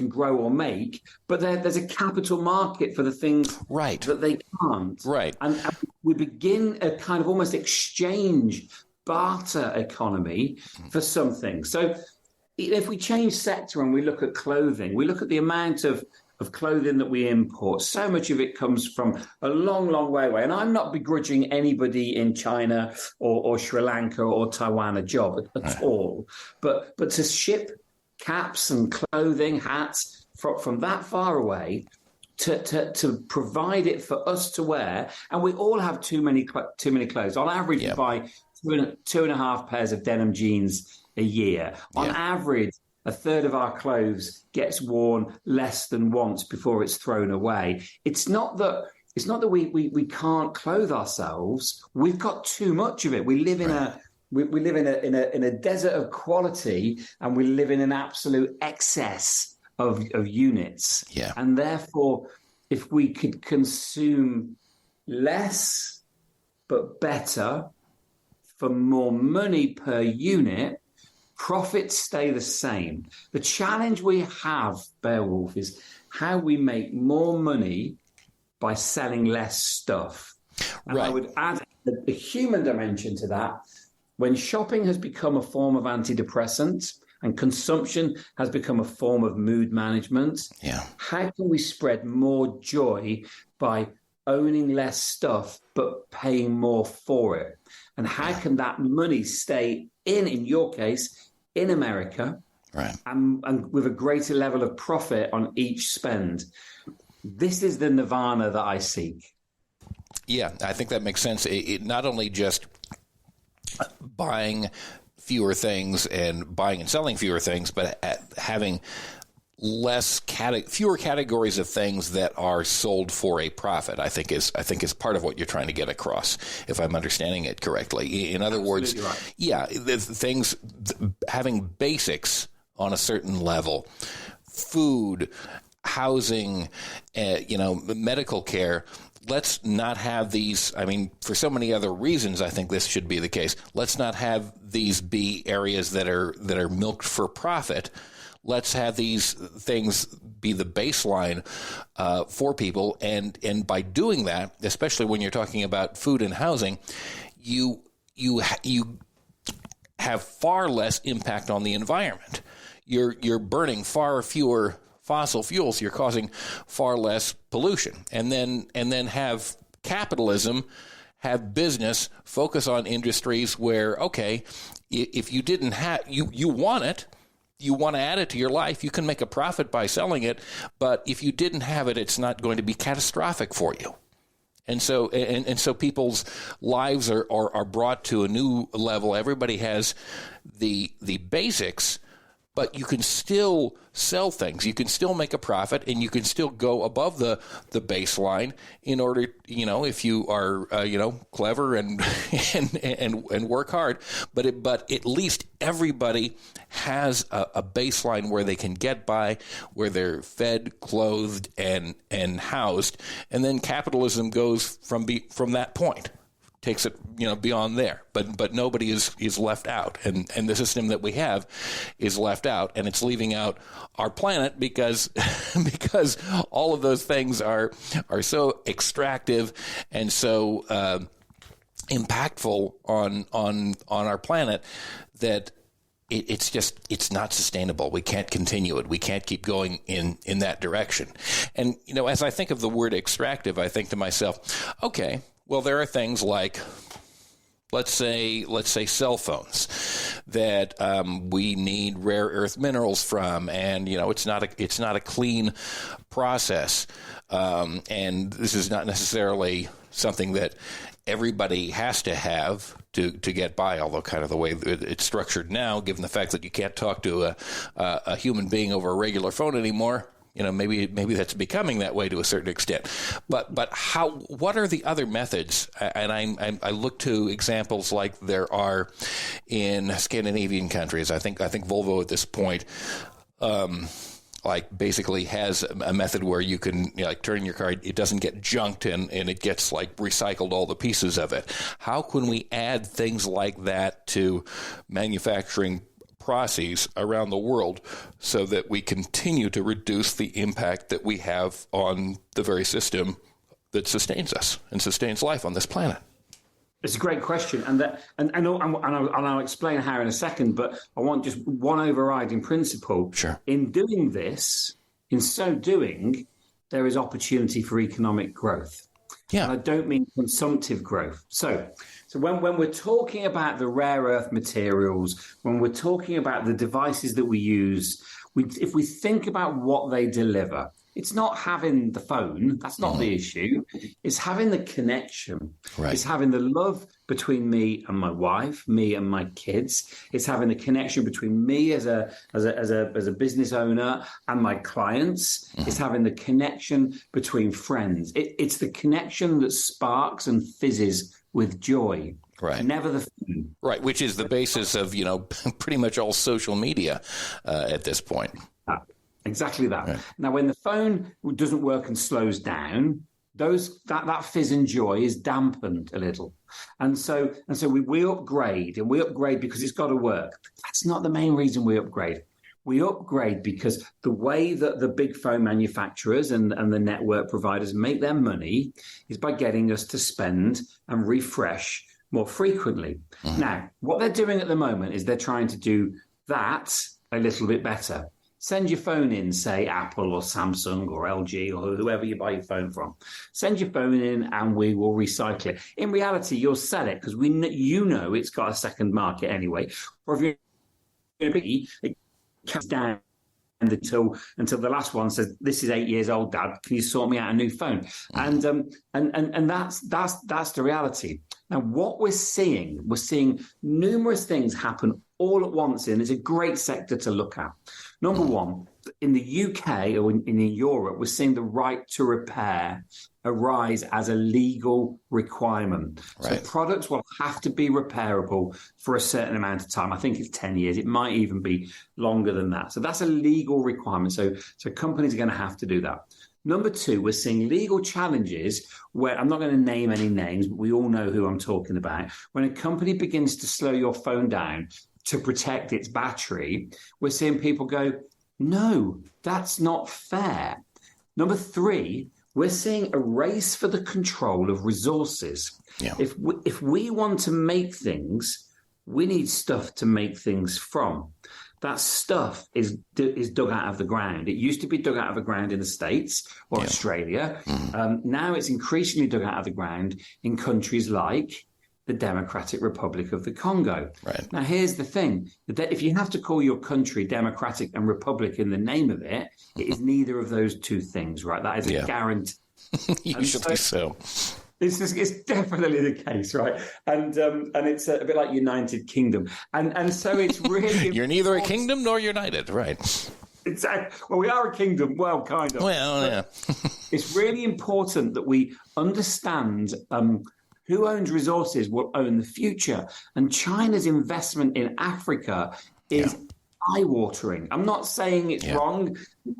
grow or make, but there's a capital market for the things that they can't. Right. And we begin a kind of almost exchange barter economy for something. So if we change sector and we look at clothing, we look at the amount of clothing that we import. So much of it comes from a long, long way away. And I'm not begrudging anybody in China or Sri Lanka or Taiwan a job at all. But to ship caps and clothing, hats from that far away to provide it for us to wear, and we all have too many clothes. On average, we buy 2.5 pairs of denim jeans a year. On average, a third of our clothes gets worn less than once before it's thrown away. It's not that we can't clothe ourselves. We've got too much of it. We live in a desert of quality, and we live in an absolute excess of units. Yeah. And therefore, if we could consume less but better for more money per unit, profits stay the same. The challenge we have, Beowulf, is how we make more money by selling less stuff. And I would add the human dimension to that. When shopping has become a form of antidepressant and consumption has become a form of mood management, how can we spread more joy by owning less stuff but paying more for it? And how can that money stay in your case, in America, and with a greater level of profit on each spend? This is the nirvana that I seek. Yeah, I think that makes sense. It not only just buying fewer things and buying and selling fewer things, but having fewer categories of things that are sold for a profit, I think is part of what you're trying to get across, if I'm understanding it correctly. In other words, the things, having basics on a certain level, food, housing, medical care. Let's not have these, for so many other reasons, I think this should be the case. Let's not have these be areas that are milked for profit. Let's have these things be the baseline for people, and by doing that, especially when you're talking about food and housing, you have far less impact on the environment. You're burning far fewer fossil fuels. You're causing far less pollution, and then have capitalism, have business focus on industries where, okay, if you didn't have you want it. You want to add it to your life, you can make a profit by selling it, but if you didn't have it, it's not going to be catastrophic for you. And so people's lives are brought to a new level. Everybody has the basics, but you can still sell things. You can still make a profit, and you can still go above the baseline in order, if you are, clever and work hard. But at least everybody has a baseline where they can get by, where they're fed, clothed, and housed, and then capitalism goes from that point. Takes it, beyond there, but nobody is left out, and the system that we have is left out, and it's leaving out our planet because all of those things are so extractive and so impactful on our planet that it's not sustainable. We can't continue it. We can't keep going in that direction. And as I think of the word extractive, I think to myself, okay, well, there are things like, let's say cell phones that we need rare earth minerals from, and it's not a clean process, and this is not necessarily something that everybody has to have to get by. Although, kind of the way it's structured now, given the fact that you can't talk to a human being over a regular phone anymore. Maybe that's becoming that way to a certain extent. But what are the other methods? And I look to examples like there are in Scandinavian countries. I think Volvo at this point, basically has a method where you can turn your car, it doesn't get junked and it gets recycled, all the pieces of it. How can we add things like that to manufacturing processes around the world so that we continue to reduce the impact that we have on the very system that sustains us and sustains life on this planet? It's a great question, and I'll explain how in a second. But I want just one overriding principle. Sure. In doing this, in so doing, there is opportunity for economic growth. Yeah. And I don't mean consumptive growth. So when we're talking about the rare earth materials, when we're talking about the devices that we use, if we think about what they deliver, it's not having the phone. That's not the issue. It's having the connection. Right. It's having the love between me and my wife, me and my kids. It's having the connection between me as a business owner and my clients. It's having the connection between friends. It's the connection that sparks and fizzes with joy. Right. Never the phone. Right, which is the basis of, pretty much all social media at this point. Exactly that. Right. Now, when the phone doesn't work and slows down, that fizz and joy is dampened a little, and so we upgrade, and we upgrade because it's got to work. That's not the main reason we upgrade. We upgrade because the way that the big phone manufacturers and the network providers make their money is by getting us to spend and refresh more frequently. Mm-hmm. Now, what they're doing at the moment is they're trying to do that a little bit better. Send your phone in, say Apple or Samsung or LG or whoever you buy your phone from. Send your phone in and we will recycle it. In reality, you'll sell it because it's got a second market anyway. Or if you're going to be, it comes down until the last one says, "This is 8 years old, Dad. Can you sort me out a new phone?" And that's the reality. Now, what we're seeing numerous things happen all at once, and it's a great sector to look at. Number one, in the UK or in Europe, we're seeing the right to repair arise as a legal requirement. Right. So products will have to be repairable for a certain amount of time. I think it's 10 years. It might even be longer than that. So that's a legal requirement. So companies are going to have to do that. Number two, we're seeing legal challenges where, I'm not going to name any names, but we all know who I'm talking about. When a company begins to slow your phone down to protect its battery, we're seeing people go, no, that's not fair. Number three, we're seeing a race for the control of resources. Yeah. If we want to make things, we need stuff to make things from. That stuff is dug out of the ground. It used to be dug out of the ground in the States or Australia. Mm-hmm. Now it's increasingly dug out of the ground in countries like the Democratic Republic of the Congo. Right. Now, here's the thing. If you have to call your country Democratic and Republic in the name of it, it is neither of those two things, right? That is a guarantee. Usually so. It's definitely the case, right? And it's a bit like United Kingdom. And so it's really... You're neither a kingdom nor united, right? Exactly. Well, we are a kingdom. Well, kind of. Well, yeah. It's really important that we understand... who owns resources will own the future. And China's investment in Africa is eye-watering. I'm not saying it's wrong.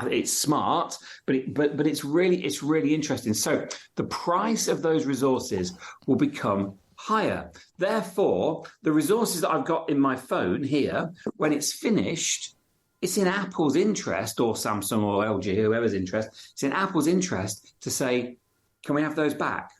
It's smart, but it's really interesting. So the price of those resources will become higher. Therefore, the resources that I've got in my phone here, when it's finished, it's in Apple's interest, or Samsung or LG, whoever's interest, it's in Apple's interest to say, can we have those back?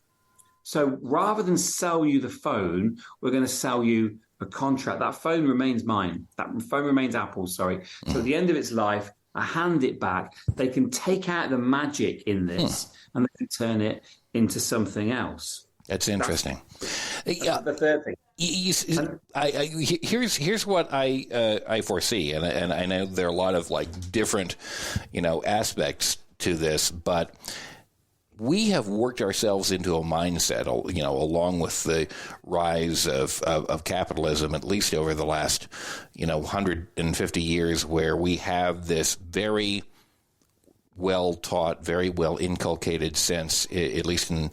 So rather than sell you the phone, we're going to sell you a contract. That phone remains mine. That phone remains Apple's, sorry. So at the end of its life, I hand it back. They can take out the magic in this and they can turn it into something else. That's interesting. That's the third thing. Here's what I foresee, and I know there are a lot of different, aspects to this, but we have worked ourselves into a mindset, along with the rise of capitalism, at least over the last, 150 years, where we have this very well taught, very well inculcated sense, at least in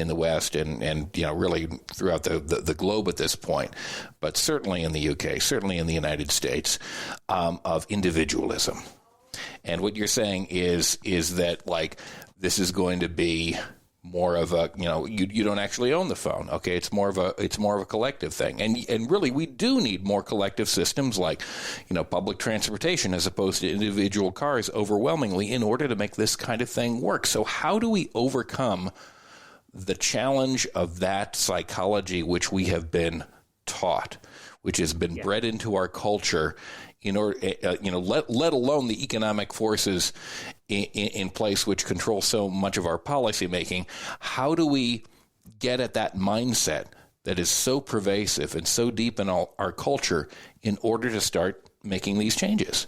the West and really throughout the globe at this point, but certainly in the UK, certainly in the United States, of individualism. And what you're saying is that this is going to be more of a, you don't actually own the phone. Okay, it's more of a collective thing, and really we do need more collective systems like, public transportation as opposed to individual cars overwhelmingly in order to make this kind of thing work. So how do we overcome the challenge of that psychology which we have been taught, which has been bred into our culture, in order, let alone the economic forces in place which control so much of our policy making? How do we get at that mindset that is so pervasive and so deep in our culture in order to start making these changes?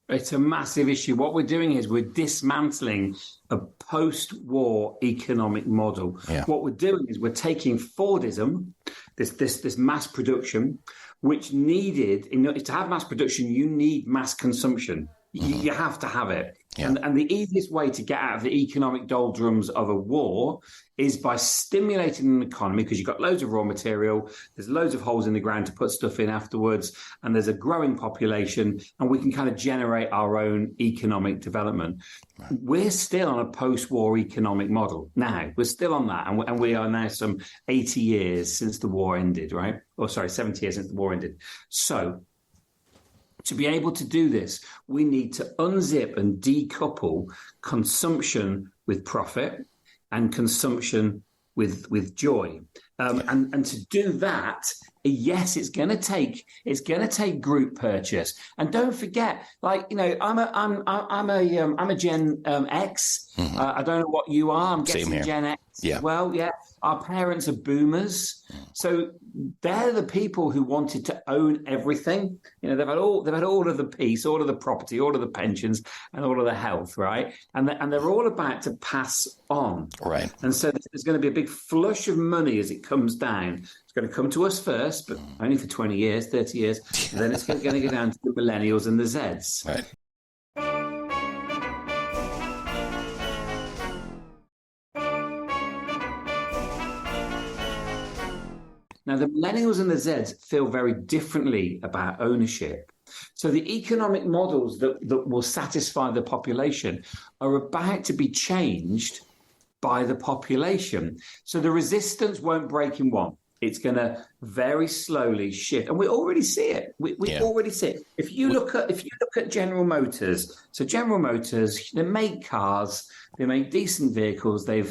It's a massive issue. What we're doing is we're dismantling a post-war economic model. Yeah. What we're doing is we're taking Fordism, this mass production, which needed, to have mass production, you need mass consumption. Mm-hmm. You have to have it. Yeah. And the easiest way to get out of the economic doldrums of a war is by stimulating an economy, because you've got loads of raw material, there's loads of holes in the ground to put stuff in afterwards, and there's a growing population, and we can kind of generate our own economic development. Right. We're still on a post-war economic model now. We're still on that, and we are now some 80 years since the war ended, right? 70 years since the war ended. So to be able to do this, we need to unzip and decouple consumption with profit and consumption with joy. And to do that, yes, it's going to take group purchase. And don't forget, I'm a Gen X. Mm-hmm. I don't know what you are. I'm guessing Gen X. Yeah. Well, yeah. Our parents are boomers, so they're the people who wanted to own everything. They've had all of the peace, all of the property, all of the pensions, and all of the health, right? And they're all about to pass on, right? And so there's going to be a big flush of money as it comes down. It's going to come to us first, but only for 20 years, 30 years. And then it's going to go down to the millennials and the Zeds. Right. Now, the millennials and the Zeds feel very differently about ownership. So the economic models that will satisfy the population are about to be changed by the population. So the resistance won't break in one. It's going to very slowly shift, and we already see it. We already see it. If you look at General Motors, so General Motors, they make cars, they make decent vehicles. They're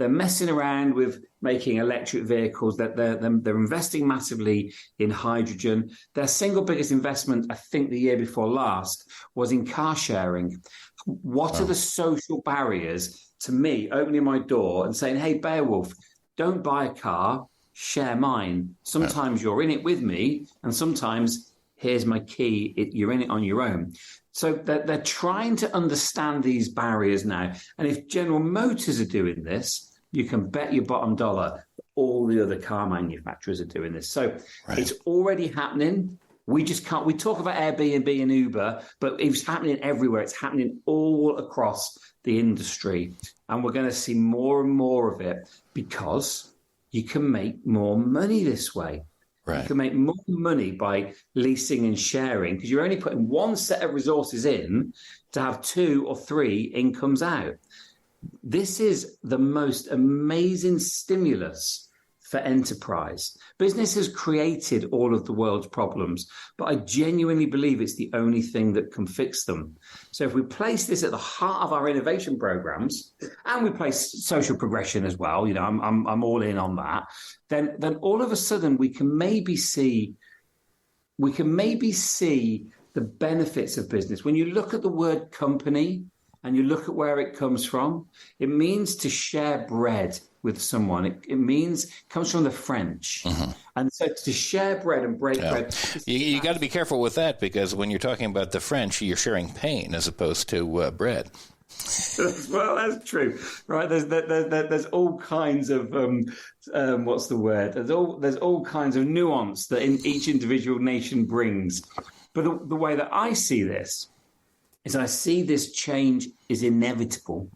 messing around with making electric vehicles. They're investing massively in hydrogen. Their single biggest investment, I think, the year before last, was in car sharing. What are the social barriers to me opening my door and saying, "Hey, Beowulf, don't buy a car, share mine. Sometimes you're in it with me, and sometimes here's my key. You're in it on your own." So they're trying to understand these barriers now. And if General Motors are doing this, you can bet your bottom dollar all the other car manufacturers are doing this. So It's already happening. We just can't. We talk about Airbnb and Uber, but it's happening everywhere. It's happening all across the industry. And we're going to see more and more of it because you can make more money this way. Right. You can make more money by leasing and sharing because you're only putting one set of resources in to have 2 or 3 incomes out. This is the most amazing stimulus for enterprise. Business has created all of the world's problems, but I genuinely believe it's the only thing that can fix them. So if we place this at the heart of our innovation programs, and we place social progression as well, I'm all in on that, then all of a sudden we can maybe see the benefits of business. When you look at the word company and you look at where it comes from, it means to share bread with someone. It comes from the French. Mm-hmm. And so to share bread and break bread. You got to be careful with that because when you're talking about the French, you're sharing pain as opposed to bread. Well, that's true, right? There's all kinds of what's the word? There's all kinds of nuance that each individual nation brings. But the way that I see this is I see this change is inevitable.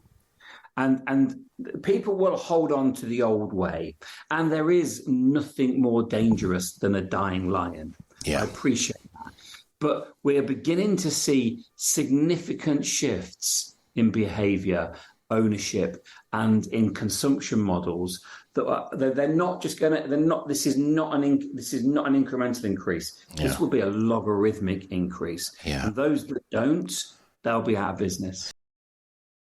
And people will hold on to the old way. And there is nothing more dangerous than a dying lion. Yeah. I appreciate that. But we are beginning to see significant shifts in behavior ownership and in consumption models they're not just going to. They're not. This is not an incremental increase. Yeah. This will be a logarithmic increase. Yeah. And those that don't, they'll be out of business.